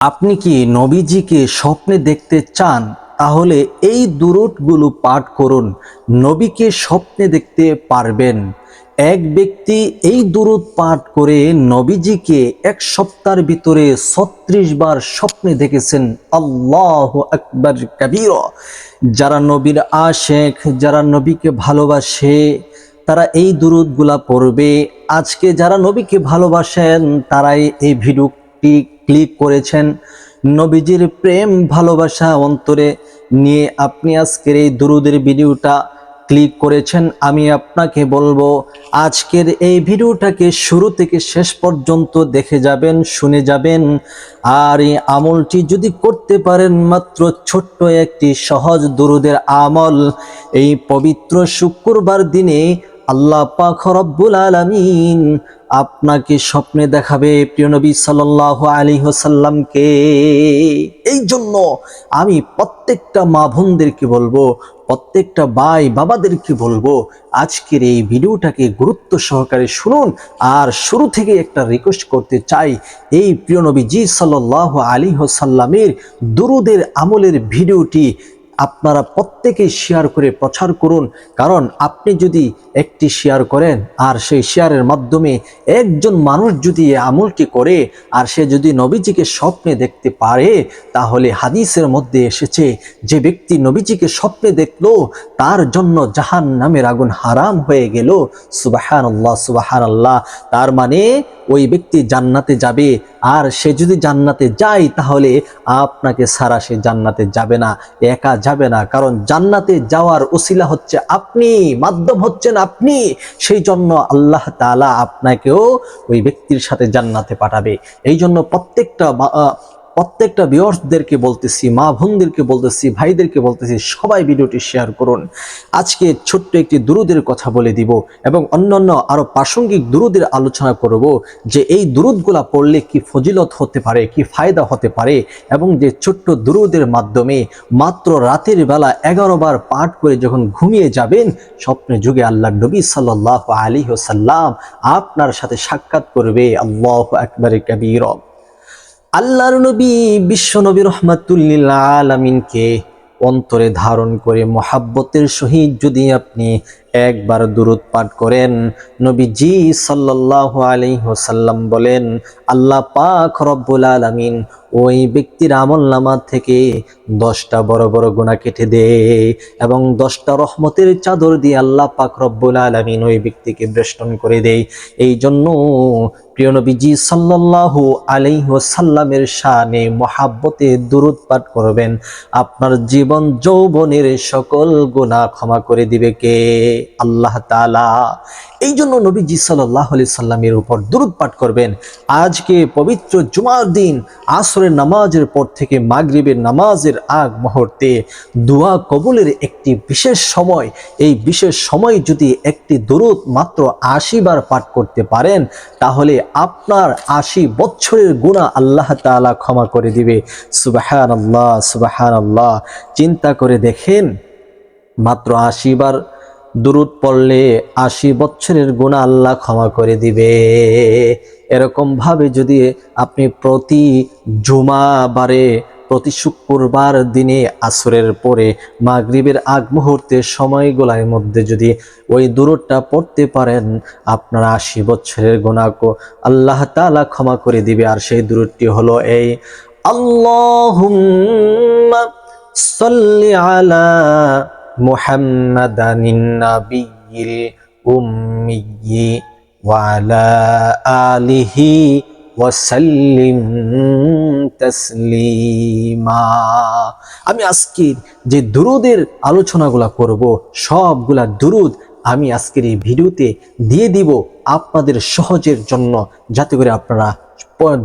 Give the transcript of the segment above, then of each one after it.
আপনি কি নবীজিকে স্বপ্নে দেখতে চান? তাহলে এই দুরূদগুলো পাঠ করুন। নবীকে স্বপ্নে দেখতে পারবেন। এক ব্যক্তি এই দুরূদ পাঠ করে নবীজিকে এক সপ্তাহের ভিতরে ৩৬ বার স্বপ্নে দেখেছেন। আল্লাহু আকবার কাবীরা। যারা নবীর আশেক, যারা নবীকে ভালোবাসে, তারা এই দুরূদগুলা পড়বে। আজকে যারা নবীকে ভালোবাসেন তারাই এই ভিডিওটি ক্লিক করেছেন। নবীজির প্রেম ভালোবাসা অন্তরে নিয়ে আপনি আজকের এই দুরূদের ভিডিওটা ক্লিক করেছেন। আমি আপনাকে বলবো আজকের এই ভিডিওটাকে শুরু থেকে শেষ পর্যন্ত দেখে যাবেন, শুনে যাবেন। আর এই আমলটি যদি করতে পারেন, মাত্র ছোট্ট একটি সহজ দুরূদের আমল, এই পবিত্র শুক্রবার দিনে আল্লাহ পাক রব্বুল আলামিন আপনাকে স্বপ্নে দেখাবে প্রিয় নবী সাল্লাল্লাহু আলাইহি ওয়াসাল্লামকে। এই জন্য আমি প্রত্যেকটা মা বোনদেরকে বলবো, প্রত্যেকটা ভাই বাবাদেরকে বলবো, আজকের এই ভিডিওটাকে গুরুত্ব সহকারে শুনুন। আর শুরু থেকে একটা রিকোয়েস্ট করতে চাই, এই প্রিয় নবীজি সাল্লাল্লাহু আলাইহি ওয়াসাল্লামের দুরূদের আমলের ভিডিওটি আপনারা প্রত্যেকেই শেয়ার করে প্রচার করুন। কারণ আপনি যদি একটি শেয়ার করেন আর সেই শেয়ারের মাধ্যমে একজন মানুষ যদি এই আমলটি করে আর সে যদি নবীজিকে স্বপ্নে দেখতে পারে, তাহলে হাদিসের মধ্যে এসেছে যে ব্যক্তি নবীজিকে স্বপ্নে দেখলো তার জন্য জাহান্নামের আগুন হারাম হয়ে গেল। সুবহানাল্লাহ, সুবহানাল্লাহ। তার মানে ওই ব্যক্তি জান্নাতে যাবে। আর সে যদি জান্নাতে যায় তাহলে আপনাকে ছাড়া সে জান্নাতে যাবে না, একা যাবে না। কারণ জান্নাতে যাওয়ার উসিলা হচ্ছে আপনি, মাধ্যম হচ্ছেন আপনি। সেই জন্য আল্লাহ তাআলা আপনাকেও ওই ব্যক্তির সাথে জান্নাতে পাঠাবে। এই জন্য প্রত্যেকটা ভিউয়ার্সদেরকে বলতেছি, মা বোনদেরকে বলতেছি, ভাইদেরকে বলতেছি, সবাই ভিডিওটি শেয়ার করুন। আজকে ছোট্ট একটি দুরূদের কথা বলে দিব এবং অন্যান্য আরো প্রাসঙ্গিক দুরূদের আলোচনা করব যে এই দুরূদগুলা পড়লে কি ফজিলত হতে পারে, কি ফায়দা হতে পারে, এবং যে ছোট্ট দুরূদের মাধ্যমে মাত্র রাতের বেলা 11 বার পাঠ করে যখন ঘুমিয়ে যাবেন, স্বপ্নে যুগে আল্লাহর নবী সাল্লাল্লাহু আলাইহি ওয়াসাল্লাম আপনার সাথে সাক্ষাৎ করবে। আল্লাহু আকবার কাবীরা। আল্লাহর নবী বিশ্ব নবী রহমাতুল লিল আলামিনকে অন্তরে ধারণ করে মহাব্বতের সহিত যদি আপনি একবার দুরূদ পাঠ করেন, নবীজি সাল্লাল্লাহু আলাইহি ওয়াসাল্লাম বলেন আল্লাহ পাক রব্বুল আলামিন ওই ব্যক্তির আমলনামা থেকে 10টা বড় বড় গুনাহ কেটে দেয় এবং 10টা রহমতের চাদর দিয়ে আল্লাহ পাক রব্বুল আলামিন ওই ব্যক্তিকে বেষ্টন করে দেয়। এই জন্য প্রিয় নবীজি সাল্লাল্লাহু আলাইহি ওয়াসাল্লামের শানে মহাব্বতে দুরূদ পাঠ করবেন, আপনার জীবন যৌবনের সকল গুনাহ ক্ষমা করে দিবে কে? আল্লাহ তাআলা। এই জন্য নবীজি সাল্লাল্লাহু আলাইহি সাল্লামের উপর দুরূদ পাঠ করবেন। আজকে পবিত্র জুমার দিন আসরের নামাজের পর থেকে মাগরিবের নামাজের আগ মুহূর্তে দোয়া কবুলের একটি বিশেষ সময়। এই বিশেষ সময় যদি একটি দুরূদ মাত্র 80 বার পাঠ করতে পারেন, তাহলে আপনার 80 বছরের গুনাহ আল্লাহ তাআলা ক্ষমা করে দিবে। সুবহানাল্লাহ, সুবহানাল্লাহ। চিন্তা করে দেখেন, মাত্র 80 বার দুরূদ পড়লে 80 বছরের গুনাহ আল্লাহ ক্ষমা করে দিবে। এরকম ভাবে যদি আপনি প্রতি জুমাবারে, প্রতি শুক্রবার দিনে আসরের পরে মাগরিবের আগ মুহূর্তের সময়গুলোর মধ্যে যদি ওই দুরূদটা পড়তে পারেন, আপনার 80 বছরের গুনাহকে আল্লাহ তাআলা ক্ষমা করে দিবে। আর সেই দুরূদটি হলো এই, আল্লাহুম্মা সাল্লি আলা মুহাম্মাদানিন নাবিয়্যিল উম্মিয়্যি ওয়া আলা আলিহি ওয়া সাল্লিম তাসলিমা। আমি আজকের যে দুরূদের আলোচনাগুলা করব, সবগুলা দুরূদ আমি আজকের এই ভিডিওতে দিয়ে দিব আপনাদের সহজের জন্য, যাতে করে আপনারা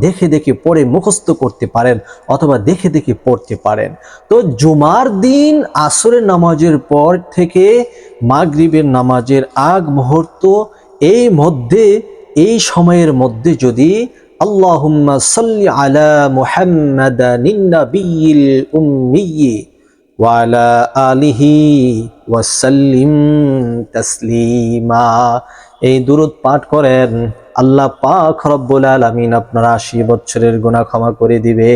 দেখে দেখে পড়ে মুখস্থ করতে পারেন অথবা দেখে দেখে পড়তে পারেন। তো জুমার দিন আসরের নামাজের পর থেকে মাগরিবের নামাজের আগ মুহূর্ত, এই সময়ের মধ্যে যদি আল্লাহুম্মা সাল্লি আলা মুহাম্মাদানিন নাবিয়্যিল উম্মিয়্যি ওয়া আলা আলিহি ওয়া সাল্লিম তাসলিমা এই দুরূদ পাঠ করেন, আল্লাহ পাক রব্বুল আলামিন আপনার 80 বছরের গুনাহ ক্ষমা করে দিবে।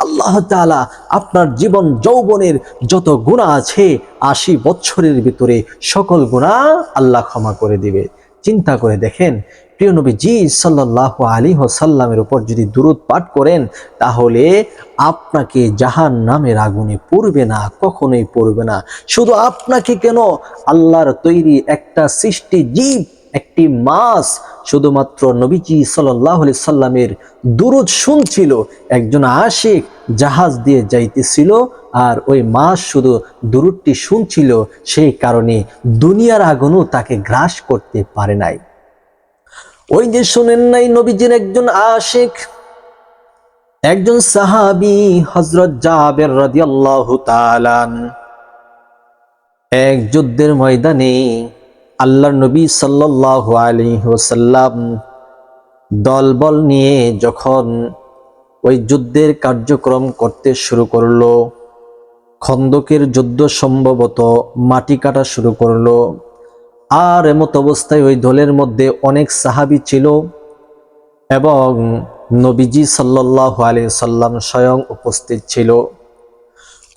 আল্লাহ তাআলা আপনার জীবন যৌবনের যত গুনাহ আছে 80 বছরের ভিতরে সকল গুনাহ আল্লাহ ক্ষমা করে দিবে। চিন্তা করে দেখেন, প্রিয় নবীজি সাল্লাল্লাহু আলাইহি ওয়াসাল্লামের উপর যদি দুরূদ পাঠ করেন তাহলে আপনাকে জাহান্নামের আগুনে পুড়বে না, কখনোই পুড়বে না। শুধু আপনাকে কেন, আল্লাহর তৈরি একটা সৃষ্টি জীব, একটি মাছ শুধুমাত্র নবীজি সাল্লাল্লাহু আলাইহি সাল্লামের দুরূদ শুনছিল। একজন আশিক জাহাজ দিয়ে যাইতেছিল আর ওই মাছ শুধু দুরূদটি শুনছিল, সেই কারণে দুনিয়ার আগুনও তাকে গ্রাস করতে পারে নাই। ওই যে শুনেন নাই, নবীজির একজন আশিক, একজন সাহাবী হযরত জাবের রাদিয়াল্লাহু তাআলা এক যুদ্ধের ময়দানে আল্লাহর নবী সাল্লাল্লাহু আলাইহি ওয়াসাল্লাম দলবল নিয়ে যখন ওই যুদ্ধের কার্যক্রম করতে শুরু করলো, খন্দকের যুদ্ধ সম্ভবত মাটি কাটা শুরু করলো। আর এমত অবস্থায় ওই দলের মধ্যে অনেক সাহাবী ছিল এবং নবীজি সাল্লাল্লাহু আলাইহি সাল্লাম স্বয়ং উপস্থিত ছিল।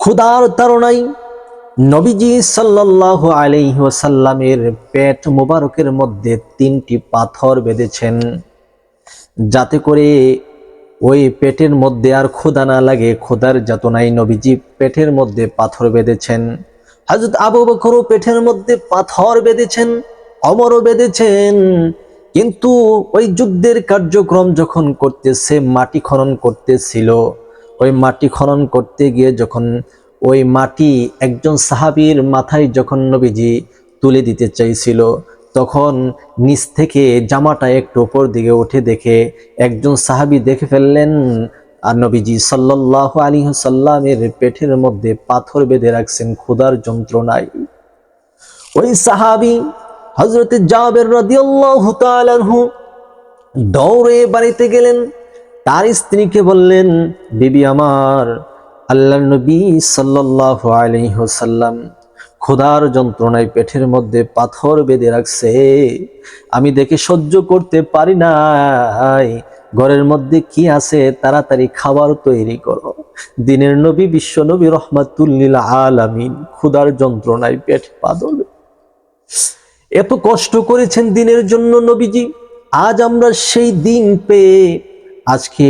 ক্ষুধার তাড়নায় নবীজি সাল্লাল্লাহু আলাইহি ওয়াসাল্লামের পেট মোবারকের মধ্যে 3টি পাথর বেঁধেছেন, যাতে করে ওই পেটের মধ্যে আর ক্ষুধা না লাগে। ক্ষুধার যাতনায় নবীজি পেটের মধ্যে পাথর বেঁধেছেন। হযরত আবু বকরও পেটের মধ্যে পাথর বেঁধেছেন, ওমরও বেঁধেছেন। কিন্তু ওই যুদ্ধের কার্যক্রম যখন করতেছে, মাটি খনন করতেছিল, ওই মাটি খনন করতে গিয়ে যখন ওই মাটি একজন সাহাবীর মাথায় যখন নবীজি তুলে দিতে চাইছিল, তখন নিচ থেকে জামাটা একটু উপর দিকে উঠে দেখে একজন সাহাবী দেখে ফেললেন আর নবীজি সাল্লাল্লাহু আলাইহি ওয়াসাল্লামের পেটের মধ্যে পাথর বেঁধে রাখছেন ক্ষুধার যন্ত্রণায়। ওই সাহাবী হযরত জাবের রাদিয়াল্লাহু তাআলা আনহু দৌড়ে বাড়িতে গেলেন, তার স্ত্রীকে বললেন, বিবি আমার, আল্লাহর নবী সাল্লাল্লাহু আলাইহি ওয়াসাল্লাম ক্ষুধার যন্ত্রণায় পেটের মধ্যে পাথর বেঁধে রাখছে, আমি দেখে সহ্য করতে পারি নাই। ঘরের মধ্যে কি আছে, তাড়াতাড়ি খাবার তৈরি করো। দিনের নবী, বিশ্ব নবী রহমাতুল লিল আলামিন ক্ষুধার যন্ত্রণায় পেট পাগল, এত কষ্ট করেছেন দিনের জন্য নবীজি। আজ আমরা সেই দিন পেয়ে আজকে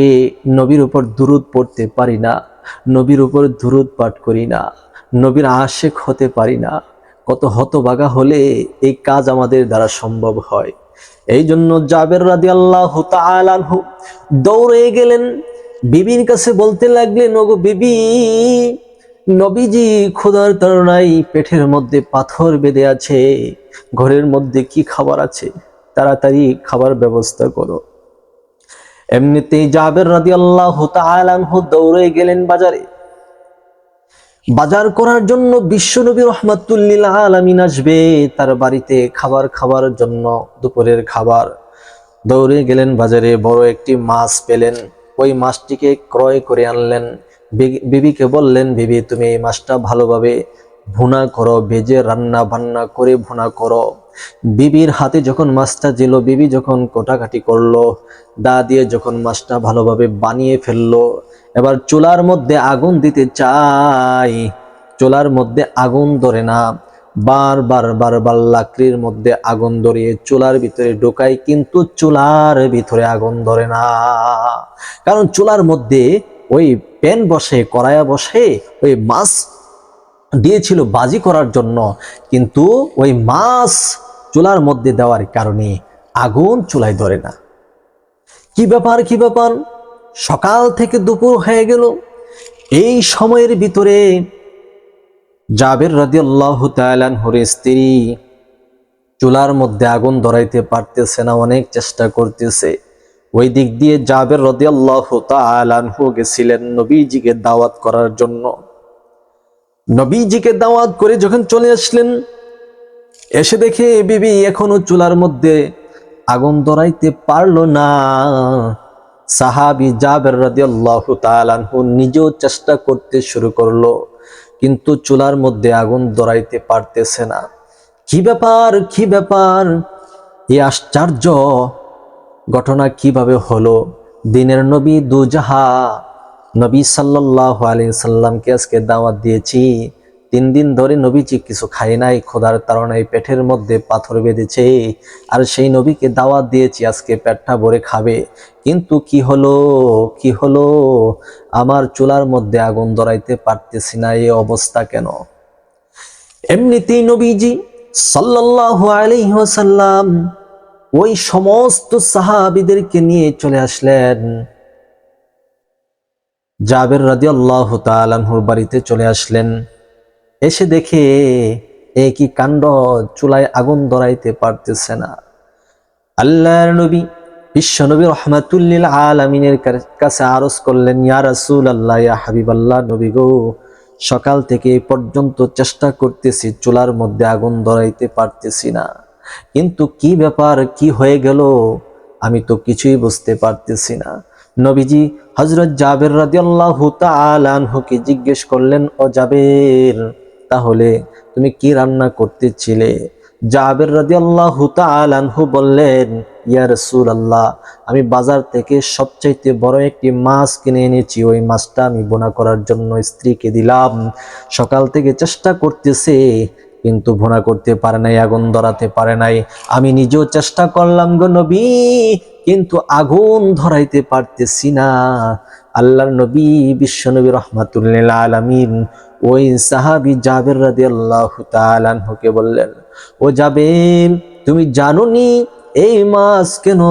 নবীর উপর দুরূদ পড়তে পারি না, নবীর উপর দুরূদ পাঠ করি না, নবীর আশিক হতে পারি না। কত হতভাগা হলে এই কাজ আমাদের দ্বারা সম্ভব হয়। এই জন্য জাবের রাদিয়াল্লাহু তাআলা আনহু দৌড়ে গেলেন, বিবির কাছে বলতে লাগলেন, ওগো বিবি, নবীজি ক্ষুধার তাড়নায় পেটের মধ্যে পাথর বেঁধে আছে, ঘরের মধ্যে কি খাবার আছে, তাড়াতাড়ি খাবার ব্যবস্থা করো। এমনিতেই জাবের রাদিয়াল্লাহু তাআলা আনহু দৌড়ে গেলেন বাজারে। বাজার করার জন্য বিশ্বনবী রহমাতুল লিল আলামিন আসবে তার বাড়িতে খাবার খাওয়ার জন্য, দুপুরের খাবার। দৌড়ে গেলেন বাজারে, বড় একটি মাছ পেলেন, ওই মাছটিকে ক্রয় করে আনলেন। বিবিকে বললেন, বিবি তুমি এই মাছটা ভালোভাবে ভুনা করো, ভেজে রান্না বান্না করে ভুনা করো। বিবির হাতে যখন মাছটা দিল, বিবি যখন কোটাকাটি করলো, দা দিয়ে যখন মাছটা ভালোভাবে বানিয়ে ফেললো, এবার চুলার মধ্যে আগুন দিতে চাই, চুলার মধ্যে আগুন ধরে না। বারবার লাকড়ির মধ্যে আগুন ধরিয়ে চুলার ভিতরে ঢোকাই, কিন্তু চুলার ভিতরে আগুন ধরে না। কারণ চুলার মধ্যে ওই প্যান বসে, কড়াইয়া বসে, ওই মাছ দিয়েছিল বাজি করার জন্য, কিন্তু ওই মাছ চুলার মধ্যে দেওয়ার কারণে আগুন চুলায় ধরে না। কি ব্যাপার, কি ব্যাপার? সকাল থেকে দুপুর হয়ে গেল। এই সময়ের ভিতরে জাবের রাদিয়াল্লাহু তাআলা আনহুর স্ত্রী চুলার মধ্যে আগুন ধরাইতে পারতেছে না, অনেক চেষ্টা করতেছে। ওই দিক দিয়ে জাবের রাদিয়াল্লাহু তাআলা আনহু গেছিলেন নবীজিকে দাওয়াত করার জন্য। নবীজিকে দাওয়াত করে যখন চলে আসলেন, এসে দেখে বিবি এখনো চুলার মধ্যে আগুন ধরাইতে পারলো না। সাহাবী জাবের রাদিয়াল্লাহু তাআলা আনহু নিজেও চেষ্টা করতে শুরু করলো, কিন্তু চুলার মধ্যে আগুন ধরাইতে পারতেছে না। কি ব্যাপার, কি ব্যাপার? এই আশ্চর্য! ঘটনা কিভাবে হলো? দিনের নবী দুজাহা নবী সাল্লাল্লাহু আলাইহি সাল্লামকে আজকে দাওয়াত দিয়েছি। 3 দিন ধরে নবীজি কিছু খায় নাই, ক্ষুধার তাড়নায় পেটের মধ্যে পাথর বেঁধেছে। আর সেই নবীকে দাওয়াত দিয়েছি আজকে পেটটা ভরে খাবে, কিন্তু কি হলো, আমার চুলার মধ্যে আগুন ধরাইতে পারতেছি না, এই অবস্থা কেন? এমনিতেই নবীজি সাল্লাল্লাহু আলাইহি ওয়াসাল্লাম ওই সমস্ত সাহাবীদেরকে নিয়ে চলে আসলেন। জাবের রাদিয়াল্লাহু তাআলা আনহুর বাড়িতে চলে আসলেন। এসে দেখে কি কাণ্ড, চুলায় আগুন ধরাইতে পারতেছে না। আল্লাহর নবী বিশ্বনবী রাহমাতুল লিল আলামিনের কাছে আরজ করলেন, ইয়া রাসূলুল্লাহ, ইয়া হাবিবাল্লাহ, নবী গো, সকাল থেকে এই পর্যন্ত চেষ্টা করতেছি, চুলার মধ্যে আগুন ধরাইতে পারতেছি না, কিন্তু কি ব্যাপার, কি হয়ে গেল, আমি তো কিছুই বুঝতে পারতেছি না। নবীজি হযরত জাবের রাদিয়াল্লাহু তাআলা আনহুকে জিজ্ঞেস করলেন, ও জাবের, তাহলে তুমি কি রান্না করতেছিলে? জাবের রাদিয়াল্লাহু তাআলা আনহু বললেন, ইয়া রাসূলুল্লাহ, আমি বাজার থেকে সবচাইতে বড় একটি মাছ কিনে এনেছি, ওই মাছটা আমি ভুনা করার জন্য স্ত্রীকে দিলাম। সকাল থেকে চেষ্টা করতেছে, কিন্তু ভুনা করতে পারে নাই, আগুন ধরাতে পারে নাই। আমি নিজেও চেষ্টা করলাম গো নবী, কিন্তু আগুন ধরাইতে পারতেছি না। আল্লাহর নবী বিশ্বনবী রাহমাতুল লিল আলামিন ওই সাহাবী জাবের রাদিয়াল্লাহু তাআলা আনহুকে বললেন, ও জাবের, তুমি জানোনি এই মাছ কেন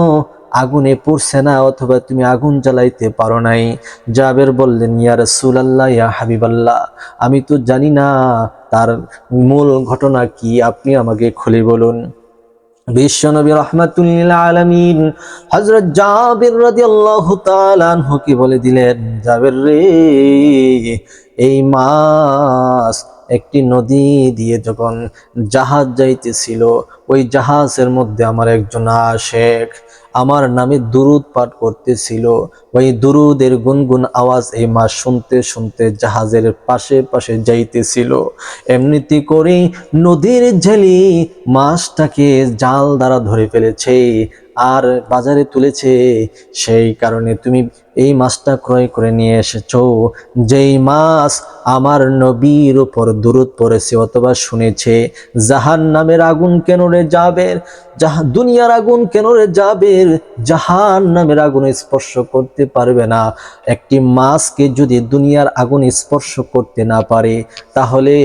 আগুনে পড়ছে না, অথবা তুমি আগুন জ্বালাইতে পারো নাই? জাবের বললেন, ইয়া রাসূলুল্লাহ, ইয়া হাবিবাল্লাহ, আমি তো জানি না তার মূল ঘটনা কি, আপনি আমাকে খুলে বলুন। বিশ্বনবী রাহমাতুল লিল আলামিন হযরত জাবের রাদিয়াল্লাহু তাআলা আনহুকে বলে দিলেন, জাবের রে, এই মাছ একটি নদী দিয়ে যখন জাহাজ যাইতেছিল, ওই জাহাজের মধ্যে আমার একজন আশেক আমার নামে দুরূদ পাঠ করতেছিল। ওই দুরূদের গুনগুন আওয়াজ এই মাছ শুনতে শুনতে জাহাজের পাশে পাশে যাইতেছিল। এমনিতে করে নদীর জেলি মাছটাকে জাল দ্বারা ধরে ফেলেছে আর বাজারে তুলেছে। সেই কারণে তুমি এই মাছটা ক্রয় করে নিয়ে এসেছো, যেই মাছ আমার নবীর উপর দুরূদ পড়েছে অথবা শুনেছে। জাহান্নামের আগুন কেন রে জাবের, দুনিয়ার আগুন কেন রে জাবের, জাহান্নামের আগুন স্পর্শ করতে পারবে না। একটি মাছকে যদি দুনিয়ার আগুন স্পর্শ করতে না পারে, তাহলে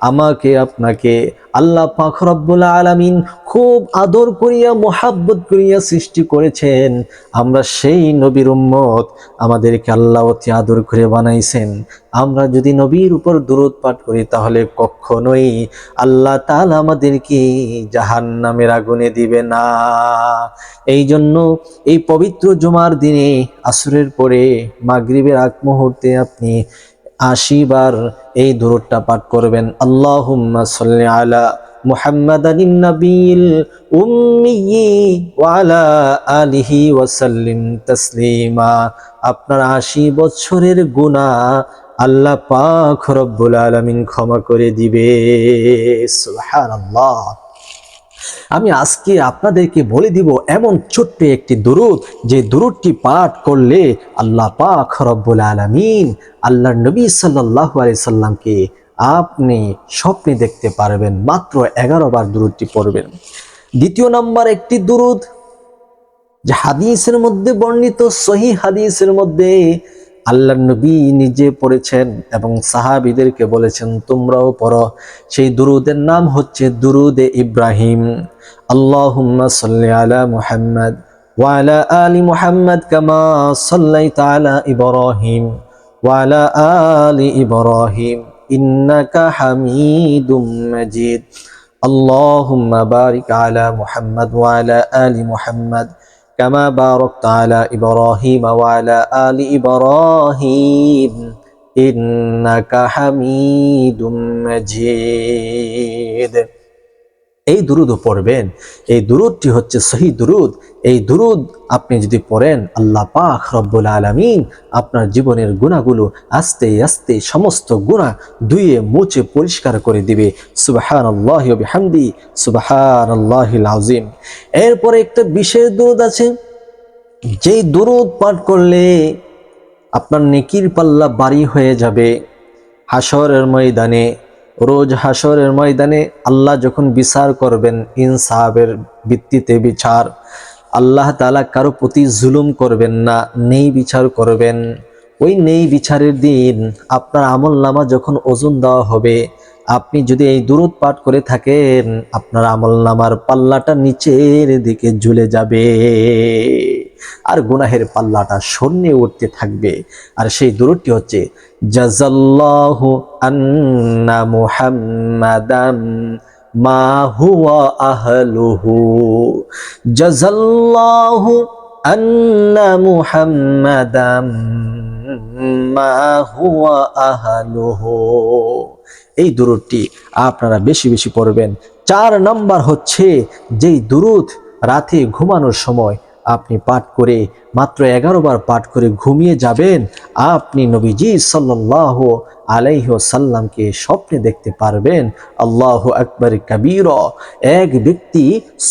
আমাকে আপনাকে আল্লাহ পাক রব্বুল আলামিন খুব আদর করিয়া মোহাব্বত করিয়া সৃষ্টি করেছেন। আমরা সেই নবীর উম্মত, আমাদেরকে আল্লাহ অতি আদর করে বানাইছেন। আমরা যদি নবীর উপর দুরূদ পাঠ করি, তাহলে কখনোই আল্লাহ তাআলা আমাদেরকে জাহান্নামের আগুনে দিবে না। এই জন্য এই পবিত্র জুমার দিনে আসরের পরে মাগরিবের আগ মুহূর্তে আপনি ৮০ বার এই দুরূদটা পাঠ করবেন। আল্লাহুম্মা সাল্লি আলা মুহাম্মাদানিন নাবিয়্যিল উম্মিয়্যি ওয়া আলা আলিহি ওয়া সাল্লিম তাসলিমা। আপনার ৮০ বছরের গুনাহ আল্লাহ পাক রব্বুল আলামিন ক্ষমা করে দিবে। সুবহানাল্লাহ। আমি আজকে আপনাদেরকে বলে দিব এমন ছোট্ট একটি দুরূদ, যে দুরূদটি পাঠ করলে আল্লাহ পাক রব্বুল আলামিন আল্লাহর নবী সাল্লাল্লাহু আলাইহি সাল্লামকে আপনি স্বপ্নে দেখতে পারবেন। মাত্র 11 বার দুরূদটি পড়বেন। দ্বিতীয় নাম্বার একটি দুরূদ, যে হাদিসের মধ্যে বর্ণিত, সহিহ হাদিসের মধ্যে আল্লাহর নবী নিজে পড়েছেন এবং সাহাবীদেরকে বলেছেন তোমরাও পড়ো। সেই দুরূদের নাম হচ্ছে দুরূদে ইব্রাহিম। আল্লাহুম্মা সাল্লি আলা মুহাম্মাদ ওয়া আলা আলি মুহাম্মাদ কামা সাল্লাইতা আলা ইব্রাহিম ওয়া আলা আলি ইব্রাহিম ইন্নাকা হামিদুম মাজিদ। আল্লাহুম্মা বারিক আলা মুহাম্মাদ ওয়া আলা আলি মুহাম্মাদ কামা বারাকতা আলা ইব্রাহিম ওয়া আলা আলি ইব্রাহিম ইন্নাকা হামিদুম মাজিদ। এই দুরূদও পড়বেন। এই দুরূদটি হচ্ছে সহিহ দুরূদ। এই দুরূদ আপনি যদি পড়েন, আল্লাহ পাক রব্বুল আলামিন আপনার জীবনের গুনাহগুলো আস্তে আস্তে সমস্ত গুনাহ ধুয়ে মুছে পরিষ্কার করে দিবে। সুবহানাল্লাহি ওয়া বিহামদি, সুবহানাল্লাহিল আযীম। এরপরে একটা বিশেষ দুরূদ আছে, যেই দুরূদ পাঠ করলে আপনার নেকির পাল্লা ভারী হয়ে যাবে। হাসরের ময়দানে, রোজ হাসরের ময়দানে আল্লাহ যখন বিচার করবেন, ইনসাফের ভিত্তিতে বিচার, আল্লাহ তাআলা কারো প্রতি জুলুম করবেন না, নেই বিচার করবেন। ওই নেই বিচারের দিন আপনার আমলনামা যখন ওজন দেওয়া হবে, আপনি যদি এই দুরূদ পাঠ করে থাকেন, আপনার আমলনামার পাল্লাটা নিচের দিকে ঝুলে যাবে আর গুনাহের পাল্লাটা শূন্যে উঠতে থাকবে। আর সেই দুরূদটি হচ্ছে, জাযাল্লাহু আন্না মুহাম্মাদাম মা হুয়া আহলুহু, জাযাল্লাহু আন্না মুহাম্মাদাম মা হুয়া আহলুহু। এই দুরূদটি আপনারা বেশি বেশি পড়বেন। 4 নাম্বার হচ্ছে, যেই দুরূদ রাতে ঘুমানোর সময় আপনি পাঠ করে মাত্র 11 বার পাঠ করে ঘুমিয়ে যাবেন, আপনি নবীজি সাল্লাল্লাহু আলাইহি ওয়াসাল্লামকে স্বপ্নে দেখতে পারবেন। আল্লাহু আকবার কাবীরা। এক ব্যক্তি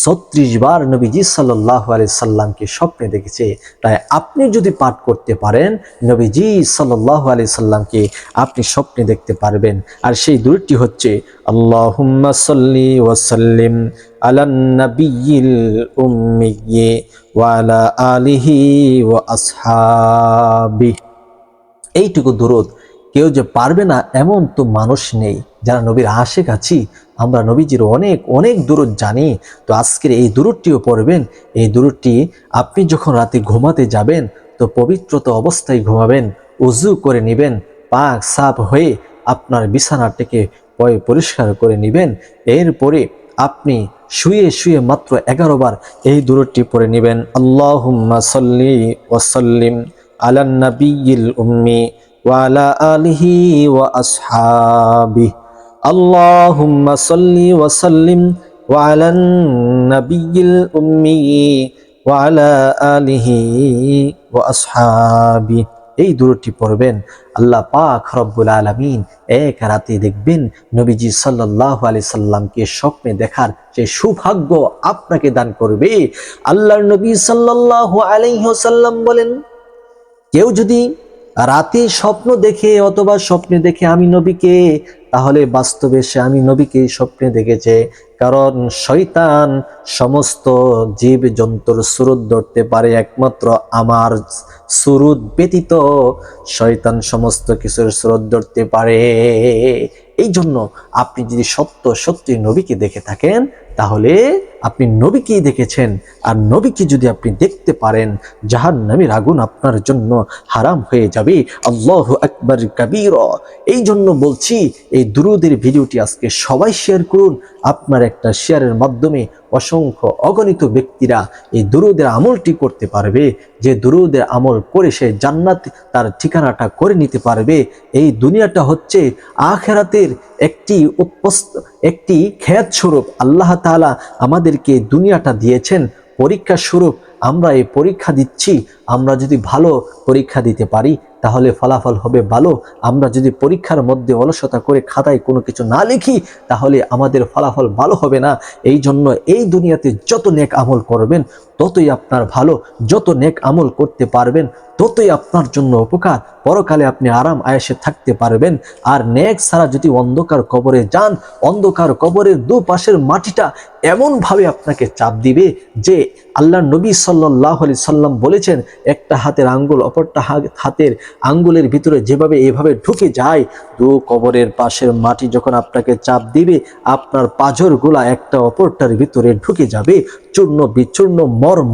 36 বার নবীজি সাল্লাল্লাহু আলাইহি সাল্লামকে স্বপ্নে দেখেছে। তাই আপনি যদি পাঠ করতে পারেন, নবীজি সাল্লাল্লাহু আলাইহি সাল্লামকে আপনি স্বপ্নে দেখতে পারবেন। আর সেই দুরূদটি হচ্ছে, আল্লাহুম্মা সাল্লি ওয়া সাল্লিম আলান নাবিয়্যিল উম্মিয়্যি ওয়া আলা আলিহি ওয়া আসহাবিহি। এইটুকু দুরূদ কেউ যে পারবে না এমন তো মানুষ নেই। যারা নবীর আশিক আছি, আমরা নবীজির অনেক অনেক দুরূদ জানি। তো আজকের এই দুরূদটিও পড়বেন। এই দুরূদটি আপনি যখন রাতে ঘুমাতে যাবেন, তো পবিত্রতা অবস্থায় ঘুমাবেন, ওযু করে নেবেন, পাক সাফ হয়ে আপনার বিছানাটাকে পরিষ্কার করে নেবেন। এরপরে আপনি শুয়ে শুয়ে মাত্র 11 বার এই দুরূদটি পড়ে নেবেন। আল্লাহুম্মা সাল্লি ওয়া সাল্লিম আলান নাবিয়্যিল উম্মি ওয়া আলা আলিহি ওয়া আসহাবিহি। আল্লাহুম্মা সাল্লি ওয়া সাল্লিম ওয়া আলান নাবিয়্যিল উম্মি ওয়া আলা আলিহি ওয়া আসহাবিহি। এই দুরূদটি পড়বেন। আল্লাহ পাক রব্বুল আলামিন এক রাতে দেখবেন নবীজি সাল্লাল্লাহু আলাইহি সাল্লামকে স্বপ্নে দেখার সেই সৌভাগ্য আপনাকে দান করবে। আল্লাহর নবী সাল্লাল্লাহু আলাইহি ওয়াসাল্লাম বলেন, কেউ যদি রাতে স্বপ্ন দেখে অথবা স্বপ্নে দেখে আমি নবীকে, তাহলে বাস্তবে সে আমি নবীকে স্বপ্নে দেখেছে। কারণ শয়তান সমস্ত জীব জন্তুর সুরত ধরতে পারে, একমাত্র আমার সুরত ব্যতীত শয়তান সমস্ত কিছুর সুরত ধরতে পারে। এই জন্য আপনি যদি সত্যি নবীকে দেখে থাকেন, তাহলে আপনি নবীকেই দেখেছেন। আর নবীকে যদি আপনি দেখতে পারেন, জাহান্নামের আগুন আপনার জন্য হারাম হয়ে যাবে। আল্লাহু আকবার কাবীরা। এই জন্য বলছি, এই দুরূদের ভিডিওটি আজকে সবাই শেয়ার করুন। আপনার একটা শেয়ারের মাধ্যমে অসংখ্য অগণিত ব্যক্তিরা এই দুরূদের আমলটি করতে পারবে। যে দুরূদের আমল করে সে জান্নাত তার ঠিকানাটা করে নিতে পারবে। এই দুনিয়াটা হচ্ছে আখিরাতের একটি খেত স্বরূপ। আল্লাহ তাআলা আমাদেরকে দুনিয়াটা দিয়েছেন পরীক্ষা স্বরূপ। আমরা এই পরীক্ষা দিচ্ছি, আমরা যদি ভালো পরীক্ষা দিতে পারি তাহলে ফলাফল হবে ভালো। আমরা যদি পরীক্ষার মধ্যে অলসতা করে খাতায় কোনো কিছু না লিখি, তাহলে আমাদের ফলাফল ভালো হবে না। এই জন্য এই দুনিয়াতে যত নেক আমল করবেন ততই আপনার ভালো, যত নেক আমল করতে পারবেন ততই আপনার জন্য উপকার। পরকালে আপনি আরাম আয়েশে থাকতে পারবেন। আর নেক ছাড়া যদি অন্ধকার কবরে যান, অন্ধকার কবরের দুপাশের মাটিটা এমনভাবে আপনাকে চাপ দিবে যে আল্লাহর নবী সাল্লাল্লাহু আলাইহি সাল্লাম বলেছেন, একটা হাতের আঙ্গুল অপরটা হাতের আঙ্গুলের ভিতরে যেভাবে এভাবে ঢুকে যায়, কবরের পাশের মাটি যখন আপনাকে চাপ দিবে, আপনার পাঁজরগুলা একটা অপরটার ভিতরে ঢুকে যাবে, চূর্ণ বিচূর্ণ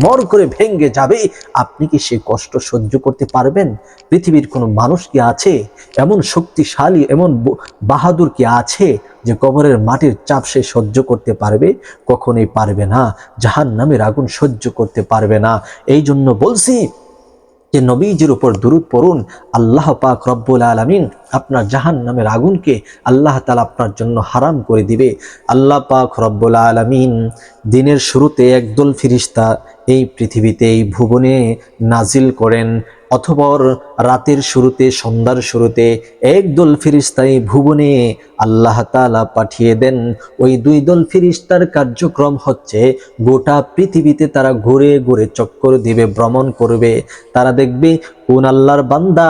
মর করে ভেঙে যাবে। আপনি কি সেই কষ্ট সহ্য করতে পারবেন? পৃথিবীর কোনো মানুষ কি আছে এমন শক্তিশালী, এমন বাহাদুর কি আছে যে কবরের মাটির চাপ সে সহ্য করতে পারবে? কখনোই পারবে না। জাহান্নামের আগুন সহ্য করতে পারবে না। এই জন্য বলছি যে নবীজির উপর দুরূদ পড়ুন। আল্লাহ পাক রব্বুল আলামিন আপনার জাহান্নামের আগুনকে আল্লাহ তাআলা আপনার জন্য হারাম করে দিবে। আল্লাহ পাক রব্বুল আলামিন দিনের শুরুতে একদল ফেরেশতা এই পৃথিবীতে, এই ভুবনে নাজিল করেন। অথবা রাতের শুরুতে, সন্ধ্যার শুরুতে একদল ফেরেশতাই ভুবনে আল্লাহ তাআলা পাঠিয়ে দেন। ওই 2 দল ফেরেশতার কার্যক্রম হচ্ছে গোটা পৃথিবীতে তারা ঘুরে ঘুরে চক্কর দিবে, ভ্রমণ করবে। তারা দেখবে কোন আল্লাহর বান্দা,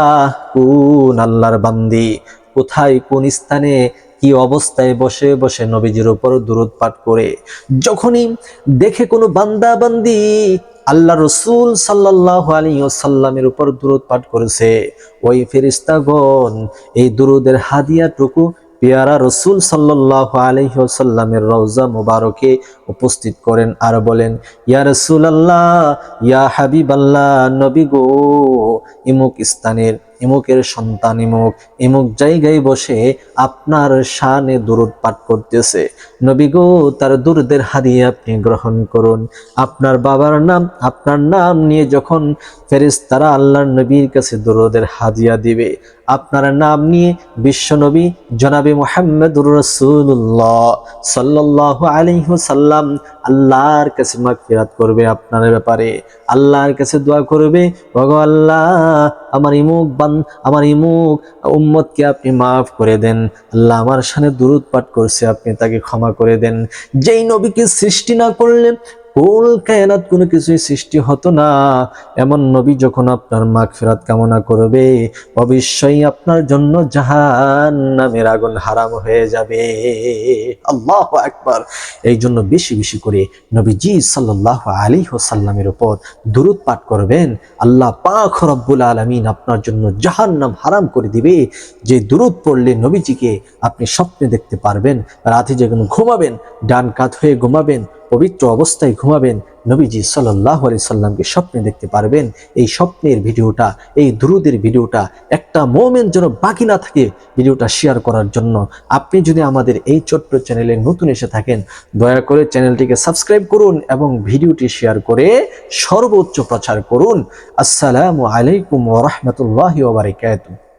কোন আল্লাহর বান্দি কোথায়, কোন স্থানে, কি অবস্থায় বসে বসে নবীজির উপর দুরূদ পাঠ করে। যখনই দেখে কোনো বান্দা বান্দি আল্লাহ রসুল সাল্লাল্লাহু আলাইহি ওয়াসাল্লামের উপর দুরূদ পাঠ করেছে, ওই ফেরেশতাগণ এই দুরূদের হাদিয়াটুকু পেয়ারা রসুল সাল্লাল্লাহু আলাইহি ওয়াসাল্লামের রওজা মুবারকে উপস্থিত করেন আর বলেন, ইয়া রাসূলুল্লাহ, ইয়া হাবিবাল্লাহ, নবী গো, ইমুক স্থানের ইমুকের সন্তান ইমুক ইমুক জায়গায় বসে আপনার শানে দুরূদ পাঠ করতেছে। নবী গো, তার দুরূদের হাদিয়া আপনি গ্রহণ করুন। আপনার বাবার নাম, আপনার নাম নিয়ে যখন ফেরেশতারা আল্লাহর নবীর কাছে দুরূদের হাদিয়া দিবে, আপনার নাম নিয়ে বিশ্বনবী জনাবে মুহাম্মদুর রাসূলুল্লাহ সাল্লাল্লাহু আলাইহি ওয়াসাল্লাম আল্লাহর কাছে মাগফিরাত করবে আপনার ব্যাপারে, আল্লাহর কাছে দোয়া করবে, ওগো আল্লাহ, আমার ইমুক উম্মতকে আপনি মাফ করে দেন। আল্লাহ আমার শানে দুরূদ পাঠ করছে, আপনি তাকে ক্ষমা করে দেন। যেই নবীকে সৃষ্টি না করলে কুল কায়নাত কোনো কিছুই সৃষ্টি হতো না, এমন নবী যখন আপনার মাগফিরাত কামনা করবে, অবশ্যই আপনার জন্য জাহান্নামের আগুন হারাম হয়ে যাবে। আল্লাহু আকবার। এই জন্য বেশি বেশি করে নবীজি সাল্লাল্লাহু আলাইহি ওয়াসাল্লামের উপর দুরূদ পাঠ করবেন। আল্লাহ পাক রব্বুল আলামিন আপনার জন্য জাহান্নাম হারাম করে দিবে। যে দুরূদ পড়লে নবীজিকে আপনি স্বপ্নে দেখতে পারবেন, রাতে যখন ঘুমাবেন ডান কাত হয়ে ঘুমাবেন, পবিত্র অবস্থায় ঘুমাবেন, নবীজি সাল্লাল্লাহু আলাইহি সাল্লামকে স্বপ্নে দেখতে পারবেন। এই স্বপ্নের ভিডিওটা, এই দুরূদের ভিডিওটা একটা মোমেন যেন বাকি না থাকে ভিডিওটা শেয়ার করার জন্য। আপনি যদি আমাদের এই ছোট্ট চ্যানেলে নতুন এসে থাকেন, দয়া করে চ্যানেলটিকে সাবস্ক্রাইব করুন এবং ভিডিওটি শেয়ার করে সর্বোচ্চ প্রচার করুন। আসসালামু আলাইকুম ওয়া রাহমাতুল্লাহি ওয়া বারাকাতুহু।